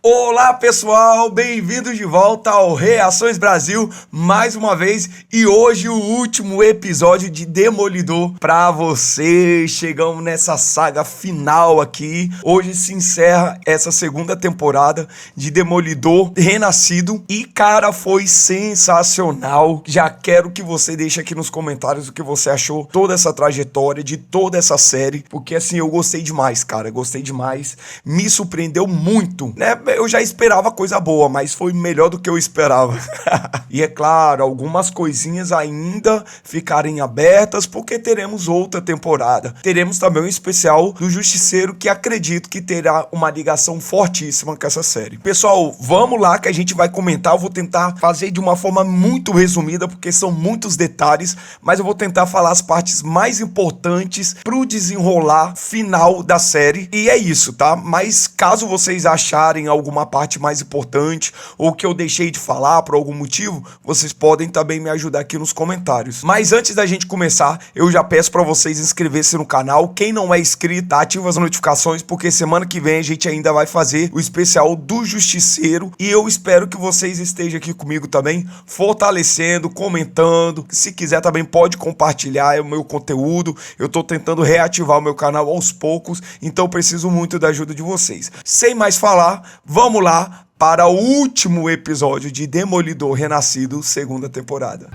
Olá pessoal, bem-vindos de volta ao Reações Brasil mais uma vez e hoje o último episódio de Demolidor pra vocês. Chegamos nessa saga final aqui. Hoje se encerra essa segunda temporada de Demolidor Renascido e cara, foi sensacional. Já quero que você deixe aqui nos comentários o que você achou toda essa trajetória de toda essa série, porque assim, eu gostei demais, cara, gostei demais. Me surpreendeu muito, né? Eu já esperava coisa boa, mas foi melhor do que eu esperava. E é claro, algumas coisinhas ainda ficarem abertas, porque teremos outra temporada. Teremos também um especial do Justiceiro, que acredito que terá uma ligação fortíssima com essa série. Pessoal, vamos lá que a gente vai comentar. Eu vou tentar fazer de uma forma muito resumida, porque são muitos detalhes, mas eu vou tentar falar as partes mais importantes pro desenrolar final da série. E é isso, tá? Mas caso vocês acharem alguma parte mais importante ou que eu deixei de falar por algum motivo, vocês podem também me ajudar aqui nos comentários. Mas antes da gente começar, eu já peço para vocês inscrever-se no canal. Quem não é inscrito, ativa as notificações, porque semana que vem a gente ainda vai fazer o especial do Justiceiro e eu espero que vocês estejam aqui comigo também, fortalecendo, comentando. Se quiser também pode compartilhar o meu conteúdo. Eu tô tentando reativar o meu canal aos poucos, então eu preciso muito da ajuda de vocês. Sem mais falar, vamos lá para o último episódio de Demolidor Renascido, segunda temporada.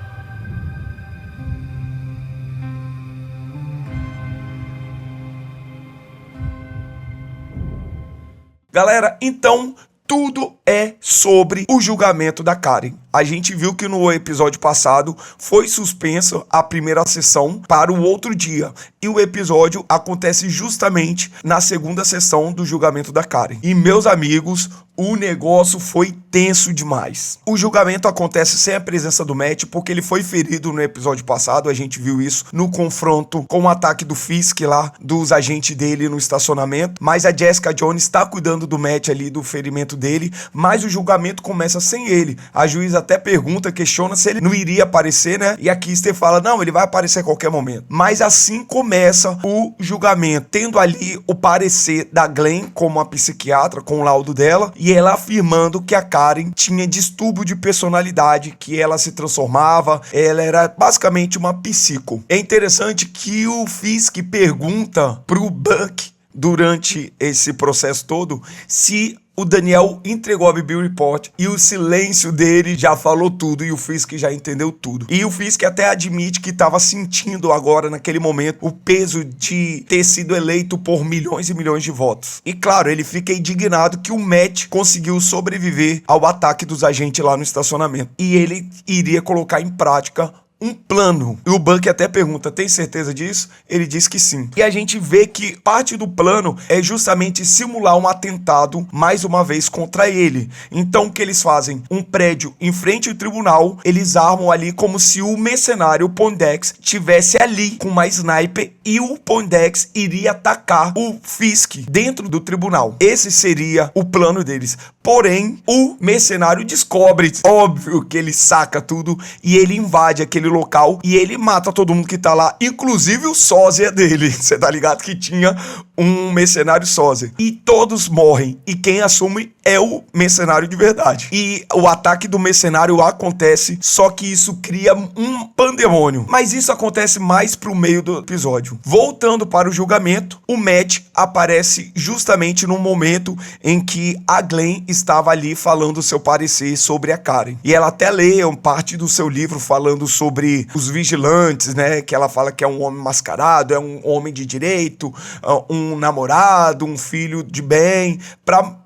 Galera, então tudo é sobre o julgamento da Karen. A gente viu que no episódio passado foi suspensa a primeira sessão para o outro dia. E o episódio acontece justamente na segunda sessão do julgamento da Karen. E meus amigos, o negócio foi tenso demais. O julgamento acontece sem a presença do Matt, porque ele foi ferido no episódio passado. A gente viu isso no confronto com o ataque do Fisk lá, dos agentes dele no estacionamento. Mas a Jessica Jones está cuidando do Matt ali, do ferimento dele. Mas o julgamento começa sem ele. A juíza até pergunta, questiona se ele não iria aparecer, né? E a Kister fala, não, ele vai aparecer a qualquer momento. Mas assim começa o julgamento, tendo ali o parecer da Glenn como a psiquiatra, com o laudo dela, e ela afirmando que a Karen tinha distúrbio de personalidade, que ela se transformava, ela era basicamente uma psico. É interessante que o Fisk pergunta pro Buck durante esse processo todo se o Daniel entregou a Bibi Report e o silêncio dele já falou tudo e o Fisk já entendeu tudo. E o Fisk até admite que estava sentindo agora, naquele momento, o peso de ter sido eleito por milhões e milhões de votos. E claro, ele fica indignado que o Matt conseguiu sobreviver ao ataque dos agentes lá no estacionamento. E ele iria colocar em prática um plano. E o Buck até pergunta, tem certeza disso? Ele diz que sim. E a gente vê que parte do plano é justamente simular um atentado, mais uma vez, contra ele. Então o que eles fazem? Um prédio em frente ao tribunal, eles armam ali como se o mercenário, o Pondex, tivesse ali com uma sniper e o Pondex iria atacar o Fisk dentro do tribunal. Esse seria o plano deles. Porém, o mercenário descobre, óbvio que ele saca tudo e ele invade aquele local e ele mata todo mundo que tá lá, inclusive o sósia dele. Você tá ligado que tinha um mercenário sósia. E todos morrem. E quem assume é o mercenário de verdade. E o ataque do mercenário acontece, só que isso cria um pandemônio. Mas isso acontece mais pro meio do episódio. Voltando para o julgamento, o Matt aparece justamente no momento em que a Glenn estava ali falando o seu parecer sobre a Karen. E ela até lê parte do seu livro falando sobre os vigilantes, né? Que ela fala que é um homem mascarado, é um homem de direito, um namorado, um filho de bem,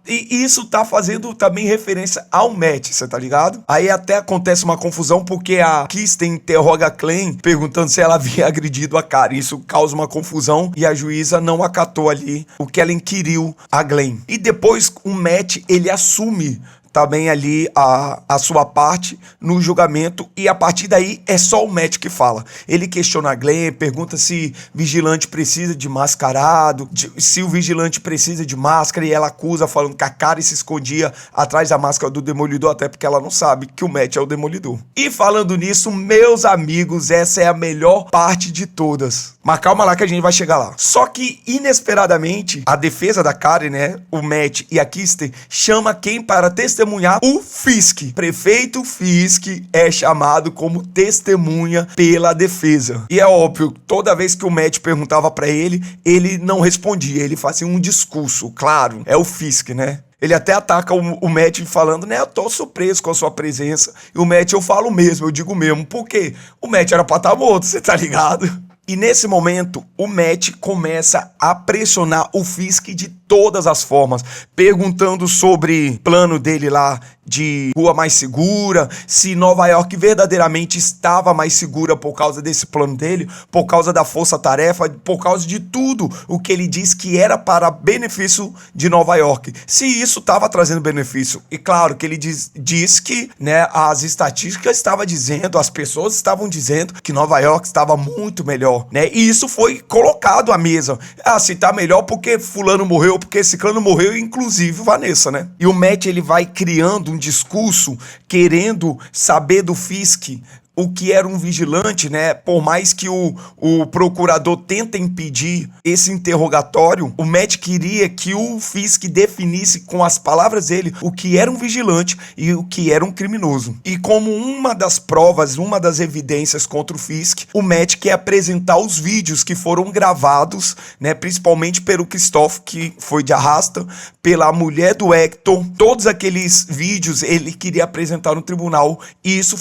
e isso tá fazendo também referência ao Matt, você tá ligado? Aí até acontece uma confusão porque a Kristen interroga a Glenn perguntando se ela havia agredido a Karen. Isso causa uma confusão e a juíza não acatou ali o que ela inquiriu a Glenn. E depois o Matt, ele assume também ali a sua parte no julgamento e a partir daí é só o Matt que fala. Ele questiona a Glenn, pergunta se vigilante precisa de mascarado, se o vigilante precisa de máscara e ela acusa falando que a Karen se escondia atrás da máscara do Demolidor, até porque ela não sabe que o Matt é o Demolidor. E falando nisso, meus amigos, essa é a melhor parte de todas. Mas calma lá que a gente vai chegar lá. Só que, inesperadamente, a defesa da Karen, né, o Matt e a Kirsten, chama quem para testemunhar? O Fisk. Prefeito Fisk é chamado como testemunha pela defesa. E é óbvio, toda vez que o Matt perguntava pra ele, ele não respondia, ele fazia um discurso, claro, é o Fisk, né? Ele até ataca o Matt falando, né, eu tô surpreso com a sua presença. E o Matt, eu falo mesmo, eu digo mesmo. Por quê? O Matt era pra estar morto, você tá ligado? E nesse momento, o Matt começa a pressionar o Fisk de todas as formas, perguntando sobre o plano dele lá de rua mais segura, se Nova York verdadeiramente estava mais segura por causa desse plano dele, por causa da força-tarefa, por causa de tudo o que ele diz que era para benefício de Nova York, se isso estava trazendo benefício. E claro que ele diz que, né, as estatísticas estavam dizendo, as pessoas estavam dizendo que Nova York estava muito melhor, né? E isso foi colocado à mesa. Ah, se tá melhor porque fulano morreu, porque ciclano morreu, inclusive Vanessa, né? E o Matt, ele vai criando um discurso querendo saber do Fisk o que era um vigilante, né? Por mais que o procurador tenta impedir esse interrogatório, o Matt queria que o Fisk definisse com as palavras dele o que era um vigilante e o que era um criminoso. E como uma das provas, uma das evidências contra o Fisk, o Matt quer apresentar os vídeos que foram gravados, né? Principalmente pelo Christoph, que foi de arrasta, pela mulher do Hector. Todos aqueles vídeos ele queria apresentar no tribunal e isso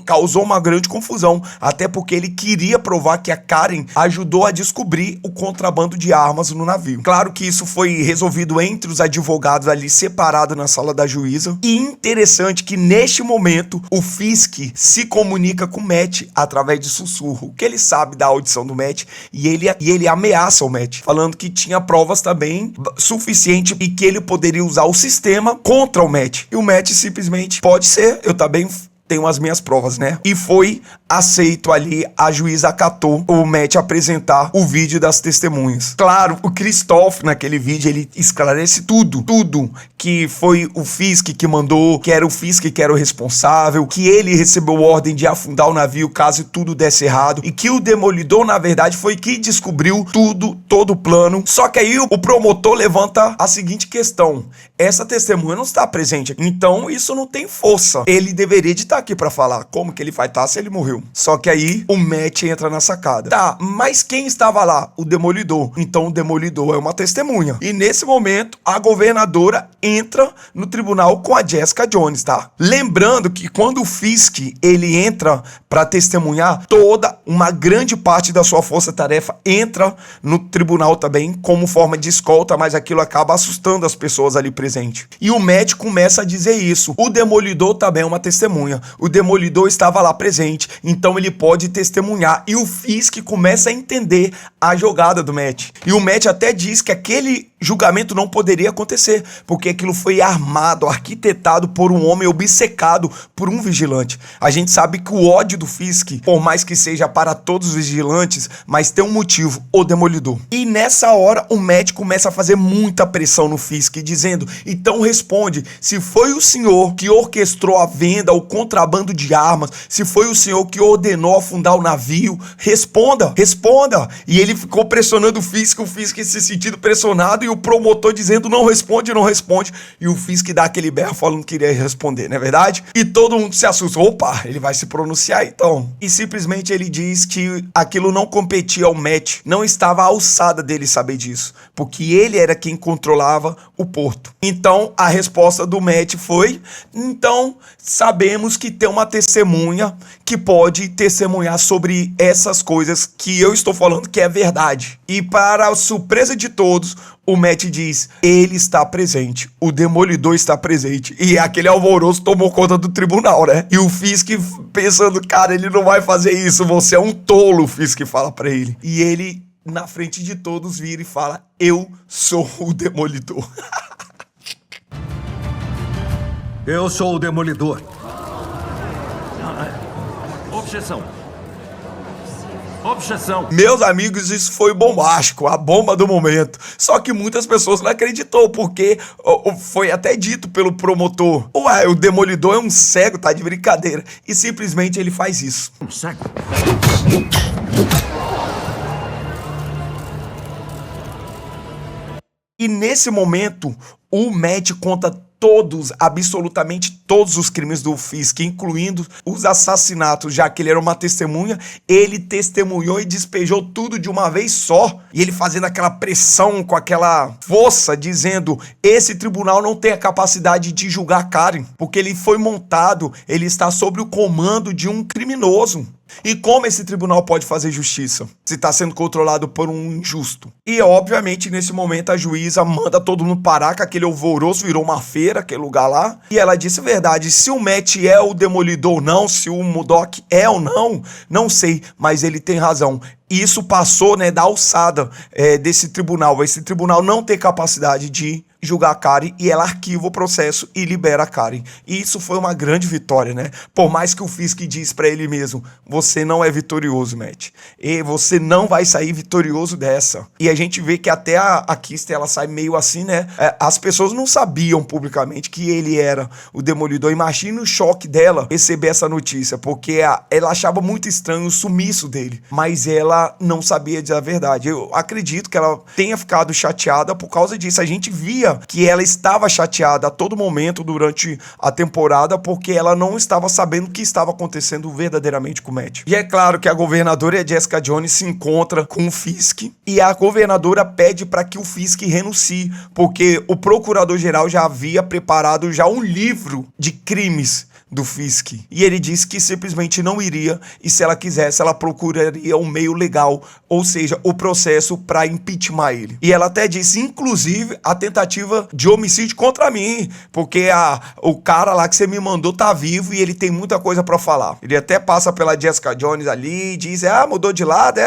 causou uma grande confusão, até porque ele queria provar que a Karen ajudou a descobrir o contrabando de armas no navio. Claro que isso foi resolvido entre os advogados ali, separado na sala da juíza. E interessante que neste momento o Fisk se comunica com o Matt através de sussurro, que ele sabe da audição do Matt e ele ameaça o Matt, falando que tinha provas também suficiente e que ele poderia usar o sistema contra o Matt. E o Matt simplesmente, pode ser, eu também tenho as minhas provas, né? E foi aceito ali, a juíza acatou o Matt apresentar o vídeo das testemunhas. Claro, o Christoph, naquele vídeo, ele esclarece tudo que foi o Fisk que mandou, que era o Fisk que era o responsável, que ele recebeu ordem de afundar o navio caso tudo desse errado, e que o Demolidor, na verdade, foi que descobriu todo o plano. Só que aí o promotor levanta a seguinte questão: essa testemunha não está presente aqui, então isso não tem força. Ele deveria de estar aqui pra falar. Como que ele vai estar se ele morreu? Só que aí o Matt entra na sacada. Tá, mas quem estava lá? O Demolidor. Então o Demolidor é uma testemunha. E nesse momento, a governadora entra no tribunal com a Jessica Jones, tá? Lembrando que quando o Fisk, ele entra pra testemunhar, uma grande parte da sua força-tarefa entra no tribunal também, como forma de escolta, mas aquilo acaba assustando as pessoas ali presentes. E o Matt começa a dizer isso. O Demolidor também é uma testemunha. O Demolidor estava lá presente, então ele pode testemunhar. E o Fisk começa a entender a jogada do Matt. E o Matt até diz que aquele julgamento não poderia acontecer, porque aquilo foi armado, arquitetado por um homem obcecado por um vigilante. A gente sabe que o ódio do Fisk, por mais que seja para todos os vigilantes, mas tem um motivo: o Demolidor. E nessa hora o Matt começa a fazer muita pressão no Fisk, dizendo: então responde, se foi o senhor que orquestrou a venda, o contrabando de armas, se foi o senhor que ordenou afundar o navio, responda. E ele ficou pressionando o Fisk se sentindo pressionado, e o promotor dizendo: não responde. E o Fisk dá aquele berro falando que iria responder, não é verdade? E todo mundo se assusta. Opa, ele vai se pronunciar então. E simplesmente ele diz que aquilo não competia ao Matt, não estava à alçada dele saber disso, porque ele era quem controlava o porto. Então a resposta do Matt foi: então sabemos que tem uma testemunha que pode testemunhar sobre essas coisas que eu estou falando que é verdade. E para a surpresa de todos, o Matt diz: ele está presente, o Demolidor está presente. E aquele alvoroço tomou conta do tribunal, né? E o Fisk pensando: cara, ele não vai fazer isso, você é um tolo, o Fisk fala pra ele. E ele, na frente de todos, vira e fala: eu sou o Demolidor. Eu sou o Demolidor. Objeção. Meus amigos, isso foi bombástico, a bomba do momento. Só que muitas pessoas não acreditou, porque foi até dito pelo promotor: ué, o Demolidor é um cego, tá de brincadeira. E simplesmente ele faz isso. Um cego? E nesse momento, o Matt conta todos, absolutamente todos os crimes do Fisk, incluindo os assassinatos, já que ele era uma testemunha, ele testemunhou e despejou tudo de uma vez só. E ele fazendo aquela pressão, com aquela força, dizendo, esse tribunal não tem a capacidade de julgar Karen, porque ele foi montado, ele está sob o comando de um criminoso. E como esse tribunal pode fazer justiça se está sendo controlado por um injusto? E obviamente nesse momento a juíza manda todo mundo parar, que aquele alvoroço virou uma feira, aquele lugar lá. E ela disse, verdade, se o Matt é o Demolidor ou não, se o MODOK é ou não, não sei, mas ele tem razão. E isso passou, né, da alçada desse tribunal. Esse tribunal não tem capacidade de julgar a Karen e ela arquiva o processo e libera a Karen. E isso foi uma grande vitória, né? Por mais que o Fisk diz pra ele mesmo, você não é vitorioso, Matt. E você não vai sair vitorioso dessa. E a gente vê que até a Kister, ela sai meio assim, né? As pessoas não sabiam publicamente que ele era o Demolidor. Imagina o choque dela receber essa notícia, porque ela achava muito estranho o sumiço dele. Mas ela não sabia dizer a verdade. Eu acredito que ela tenha ficado chateada por causa disso. A gente via que ela estava chateada a todo momento durante a temporada porque ela não estava sabendo o que estava acontecendo verdadeiramente com o Matt. E é claro que a governadora e a Jessica Jones se encontram com o Fisk e a governadora pede para que o Fisk renuncie, porque o procurador-geral já havia preparado já um livro de crimes do Fisk. E ele disse que simplesmente não iria, e se ela quisesse, ela procuraria um meio legal, ou seja, o processo para impeachment ele. E ela até disse, inclusive, a tentativa de homicídio contra mim, porque o cara lá que você me mandou tá vivo e ele tem muita coisa para falar. Ele até passa pela Jessica Jones ali e diz, mudou de lado,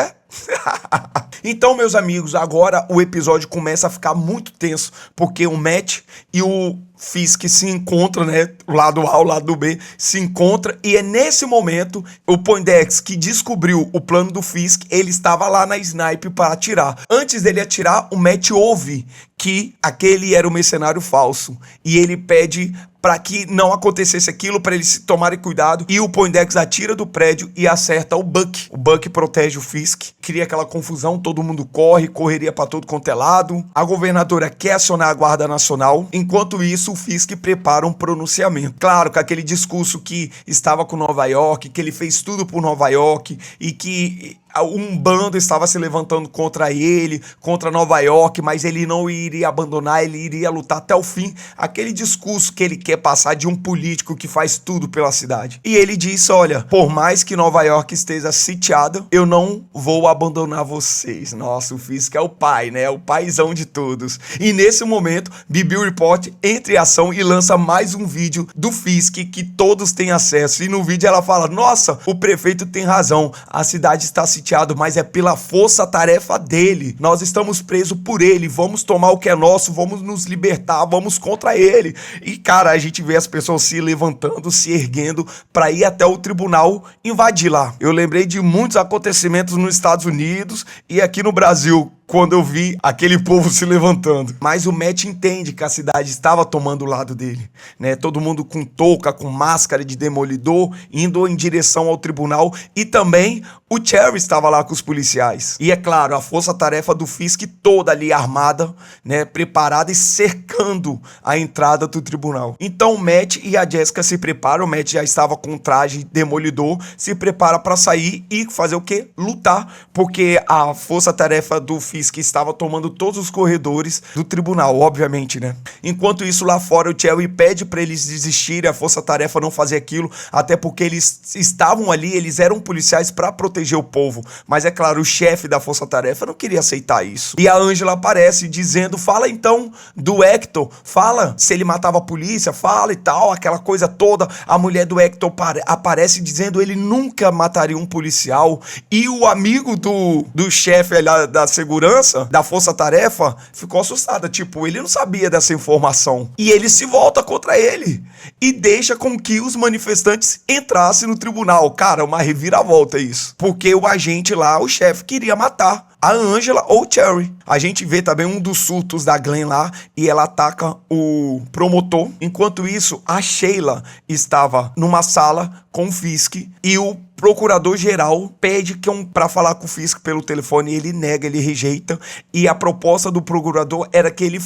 Então, meus amigos, agora o episódio começa a ficar muito tenso, porque o Matt e o Fisk se encontram, né? O lado A, o lado B se encontram, e é nesse momento o Poindexter, que descobriu o plano do Fisk, ele estava lá na snipe para atirar. Antes dele atirar, o Matt ouve que aquele era o mercenário falso e ele pede para que não acontecesse aquilo, para eles tomarem cuidado, e o Poindexter atira do prédio e acerta o Buck. O Buck protege o Fisk, cria aquela confusão, todo mundo correria para todo quanto é lado. A governadora quer acionar a Guarda Nacional, enquanto isso o Fisk prepara um pronunciamento. Claro, com aquele discurso que estava com Nova York, que ele fez tudo por Nova York e que um bando estava se levantando contra ele, contra Nova York, mas ele não iria abandonar, ele iria lutar até o fim. Aquele discurso que ele quer passar de um político que faz tudo pela cidade. E ele disse, olha, por mais que Nova York esteja sitiada, eu não vou abandonar vocês. Nossa, o Fisk é o pai, né? É o paizão de todos. E nesse momento, BB Report entra em ação e lança mais um vídeo do Fisk que todos têm acesso. E no vídeo ela fala, nossa, o prefeito tem razão, a cidade está sitiada, mas é pela força-tarefa dele. Nós estamos presos por ele, vamos tomar o que é nosso, vamos nos libertar, vamos contra ele. E, cara, a gente vê as pessoas se levantando, se erguendo para ir até o tribunal invadir lá. Eu lembrei de muitos acontecimentos nos Estados Unidos e aqui no Brasil, quando eu vi aquele povo se levantando. Mas o Matt entende que a cidade estava tomando o lado dele, né? Todo mundo com touca, com máscara de demolidor, indo em direção ao tribunal. E também o Cherry estava lá com os policiais. E é claro, a força-tarefa do Fisk toda ali armada, né? Preparada e cercando a entrada do tribunal. Então o Matt e a Jessica se preparam. O Matt já estava com traje demolidor, se prepara para sair e fazer o quê? Lutar. Porque a força-tarefa do Fisk que estava tomando todos os corredores do tribunal, obviamente, né? Enquanto isso, lá fora, o Cherry pede para eles desistirem, a força-tarefa não fazer aquilo, até porque eles estavam ali, eles eram policiais para proteger o povo. Mas é claro, o chefe da força-tarefa não queria aceitar isso. E a Angela aparece dizendo, fala então do Hector, fala se ele matava a polícia, fala e tal, aquela coisa toda. A mulher do Hector aparece dizendo ele nunca mataria um policial. E o amigo do chefe da segurança, da força-tarefa, ficou assustada. Tipo, ele não sabia dessa informação. E ele se volta contra ele. E deixa com que os manifestantes entrassem no tribunal. Cara, uma reviravolta isso. Porque o agente lá, o chefe, queria matar a Angela ou o Cherry. A gente vê também um dos surtos da Glenn lá e ela ataca o promotor. Enquanto isso, a Sheila estava numa sala com o Fisk e o procurador-geral pede pra falar com o Fisk pelo telefone, ele nega, ele rejeita, e a proposta do procurador era que ele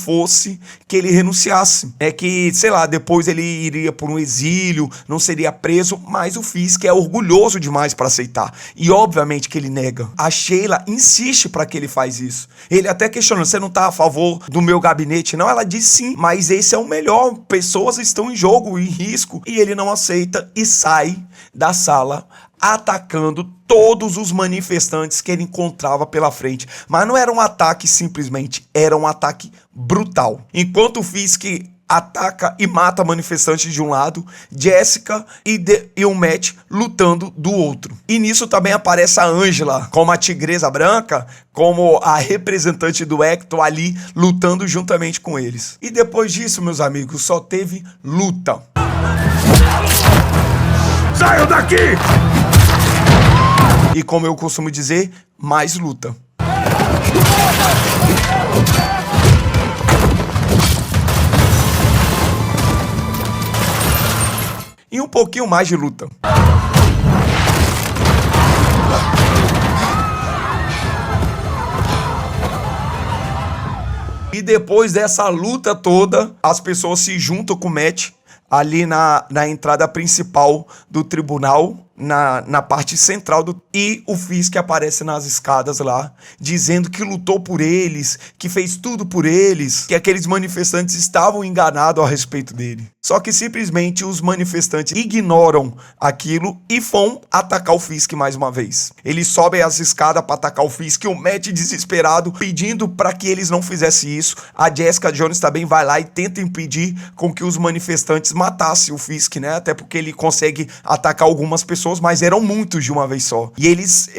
renunciasse. É que, sei lá, depois ele iria por um exílio, não seria preso, mas o Fisk é orgulhoso demais para aceitar. E obviamente que ele nega. A Sheila insiste para que ele faz isso. Ele até questiona, você não tá a favor do meu gabinete? Não, ela diz sim, mas esse é o melhor, pessoas estão em jogo, em risco, e ele não aceita e sai da sala atacando todos os manifestantes que ele encontrava pela frente. Mas não era um ataque simplesmente, era um ataque brutal. Enquanto o Fisk ataca e mata manifestantes de um lado, Jessica e o Matt lutando do outro. E nisso também aparece a Angela, como a Tigresa Branca, como a representante do Hector ali, lutando juntamente com eles. E depois disso, meus amigos, só teve luta. Saiam daqui! E como eu costumo dizer, mais luta. E um pouquinho mais de luta. E depois dessa luta toda, as pessoas se juntam com o Matt ali na entrada principal do tribunal, na parte central e o Fisk aparece nas escadas lá, dizendo que lutou por eles, que fez tudo por eles, que aqueles manifestantes estavam enganados a respeito dele. Só que simplesmente os manifestantes ignoram aquilo e vão atacar o Fisk mais uma vez. Eles sobem as escadas para atacar o Fisk, o Matt desesperado, pedindo para que eles não fizessem isso. A Jessica Jones também vai lá e tenta impedir com que os manifestantes matassem o Fisk, né? Até porque ele consegue atacar algumas pessoas, mas eram muitos de uma vez só. E eles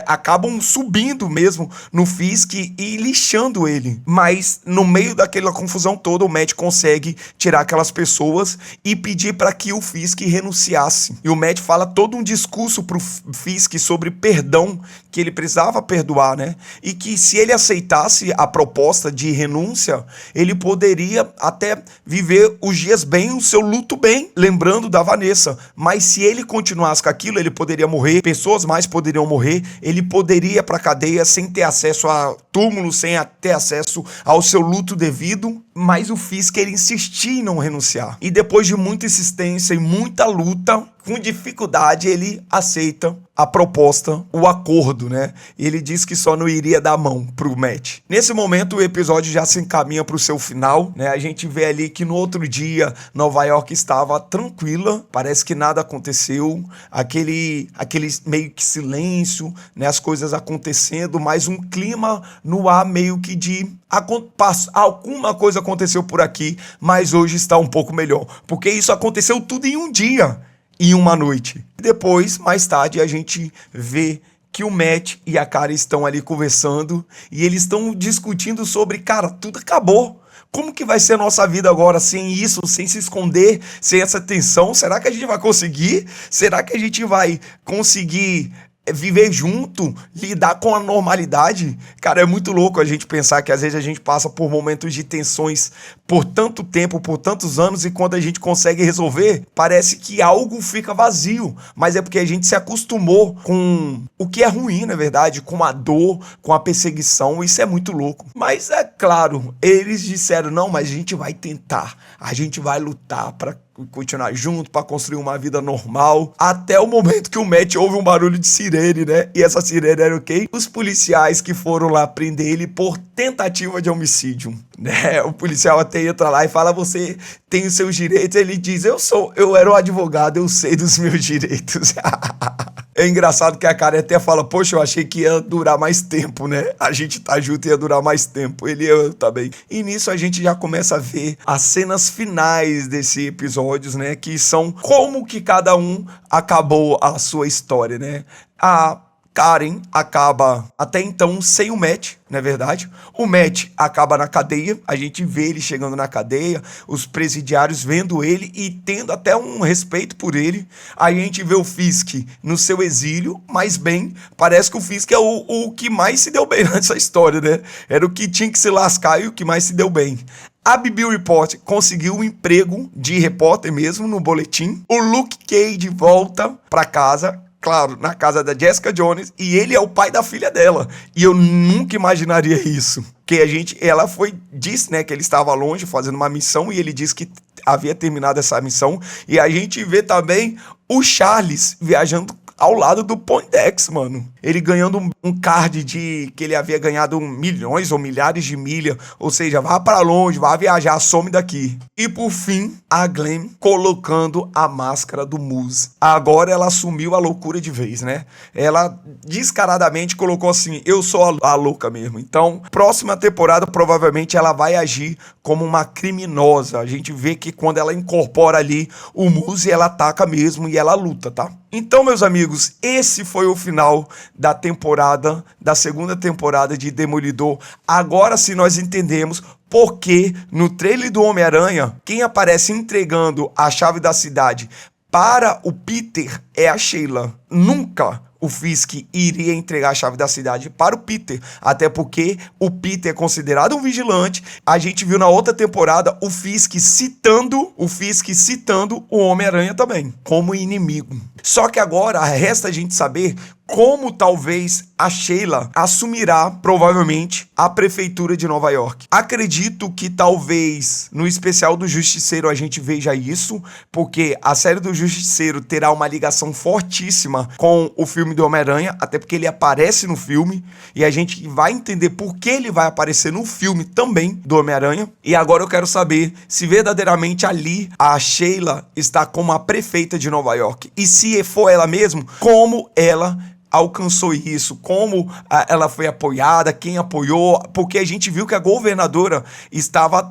acabam subindo mesmo no Fisk e lixando ele. Mas no meio daquela confusão toda, o Matt consegue tirar aquelas pessoas e pedir para que o Fisk renunciasse. E o Matt fala todo um discurso pro Fisk sobre perdão, que ele precisava perdoar, né? E que se ele aceitasse a proposta de renúncia, ele poderia até viver os dias bem, o seu luto bem, lembrando da Vanessa. Mas se ele continuasse com aquilo, ele poderia morrer, pessoas mais poderiam morrer, ele poderia ir pra cadeia sem ter acesso a túmulo, sem ter acesso ao seu luto devido. Mas o Fisk, ele insistia em não renunciar. E depois de muita insistência e muita luta, com dificuldade, ele aceita a proposta, o acordo, né? E ele diz que só não iria dar mão pro Matt. Nesse momento, o episódio já se encaminha pro seu final, né? A gente vê ali que no outro dia, Nova York estava tranquila, parece que nada aconteceu, aquele meio que silêncio, né? As coisas acontecendo, mas um clima no ar meio que de alguma coisa aconteceu por aqui, mas hoje está um pouco melhor, porque isso aconteceu tudo em um dia, em uma noite. Depois, mais tarde, a gente vê que o Matt e a Karen estão ali conversando e eles estão discutindo sobre, cara, tudo acabou. Como que vai ser a nossa vida agora sem isso, sem se esconder, sem essa tensão? Será que a gente vai conseguir? Será que a gente vai conseguir viver junto, lidar com a normalidade? Cara, é muito louco a gente pensar que às vezes a gente passa por momentos de tensões por tanto tempo, por tantos anos, e quando a gente consegue resolver, parece que algo fica vazio, mas é porque a gente se acostumou com o que é ruim, na verdade, com a dor, com a perseguição. Isso é muito louco. Mas é claro, eles disseram, não, mas a gente vai tentar, a gente vai lutar para continuar junto, para construir uma vida normal, até o momento que o Matt ouve um barulho de sirene, né? E essa sirene era o quê? Os policiais que foram lá prender ele por tentativa de homicídio, né? O policial até entra lá e fala, você tem os seus direitos. Ele diz, eu era um advogado, eu sei dos meus direitos. É engraçado que a Karen até fala, poxa, eu achei que ia durar mais tempo, né? A gente tá junto e ia durar mais tempo. Ele e eu também. E nisso a gente já começa a ver as cenas finais desse episódio, né? Que são como que cada um acabou a sua história, né? A Karen acaba até então sem o Matt, não é verdade? O Matt acaba na cadeia, a gente vê ele chegando na cadeia, os presidiários vendo ele e tendo até um respeito por ele. Aí a gente vê o Fisk no seu exílio, mas bem, parece que o Fisk é o que mais se deu bem nessa história, né? Era o que tinha que se lascar e o que mais se deu bem. A Bibi Report conseguiu um emprego de repórter mesmo no boletim. O Luke Cage volta pra casa. claro, na casa da Jessica Jones, e ele é o pai da filha dela. E eu nunca imaginaria isso. Que ela disse, né, que ele estava longe fazendo uma missão, e ele disse que havia terminado essa missão. E a gente vê também o Charles viajando ao lado do Poindexter, mano. Ele ganhando um card que ele havia ganhado milhões ou milhares de milhas. Ou seja, vá pra longe, vá viajar, some daqui. E por fim, a Glenn colocando a máscara do Moose. Agora ela assumiu a loucura de vez, né? Ela descaradamente colocou assim, eu sou a louca mesmo. Então, próxima temporada, provavelmente ela vai agir como uma criminosa. A gente vê que quando ela incorpora ali o Moose, ela ataca mesmo e ela luta, tá? Então, meus amigos, esse foi o final da segunda temporada de Demolidor. Agora sim nós entendemos porque no trailer do Homem-Aranha, quem aparece entregando a chave da cidade para o Peter é a Sheila. Nunca o Fisk iria entregar a chave da cidade para o Peter, até porque o Peter é considerado um vigilante. A gente viu na outra temporada o Fisk citando o Homem-Aranha também, como inimigo. Só que agora resta a gente saber como talvez a Sheila assumirá, provavelmente, a prefeitura de Nova York. Acredito que talvez no especial do Justiceiro a gente veja isso, porque a série do Justiceiro terá uma ligação fortíssima com o filme do Homem-Aranha, até porque ele aparece no filme, e a gente vai entender por que ele vai aparecer no filme também do Homem-Aranha. E agora eu quero saber se verdadeiramente ali a Sheila está como a prefeita de Nova York. E se for ela mesmo, como ela alcançou isso, como ela foi apoiada, quem apoiou, porque a gente viu que a governadora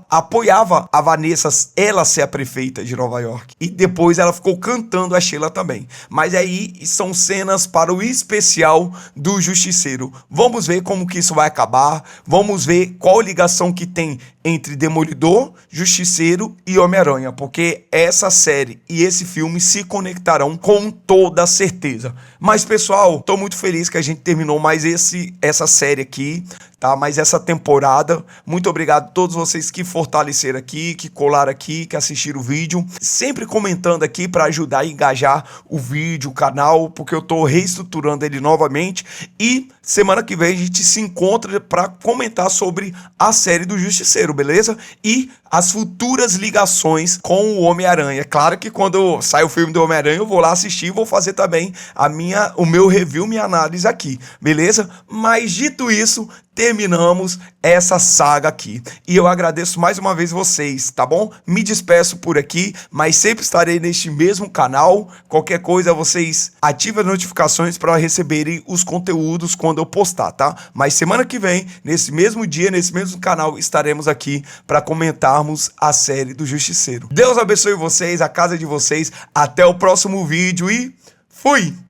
apoiava a Vanessa, ela ser a prefeita de Nova York, e depois ela ficou cantando a Sheila também. Mas aí são cenas para o especial do Justiceiro. Vamos ver como que isso vai acabar, vamos ver qual ligação que tem entre Demolidor, Justiceiro e Homem-Aranha, porque essa série e esse filme se conectarão com toda certeza. Mas, pessoal, tô muito feliz que a gente terminou mais essa série aqui, tá? Mais essa temporada. Muito obrigado a todos vocês que fortaleceram aqui, que colaram aqui, que assistiram o vídeo. Sempre comentando aqui para ajudar a engajar o vídeo, o canal, porque eu tô reestruturando ele novamente. E semana que vem a gente se encontra para comentar sobre a série do Justiceiro, beleza? E as futuras ligações com o Homem-Aranha. Claro que quando sai o filme do Homem-Aranha eu vou lá assistir e vou fazer também o meu review, minha análise aqui, beleza? Mas dito isso, terminamos essa saga aqui. E eu agradeço mais uma vez vocês, tá bom? Me despeço por aqui, mas sempre estarei neste mesmo canal. Qualquer coisa, vocês ativem as notificações para receberem os conteúdos quando eu postar, tá? Mas semana que vem, nesse mesmo dia, nesse mesmo canal, estaremos aqui para comentarmos a série do Justiceiro. Deus abençoe vocês, a casa de vocês. Até o próximo vídeo e fui!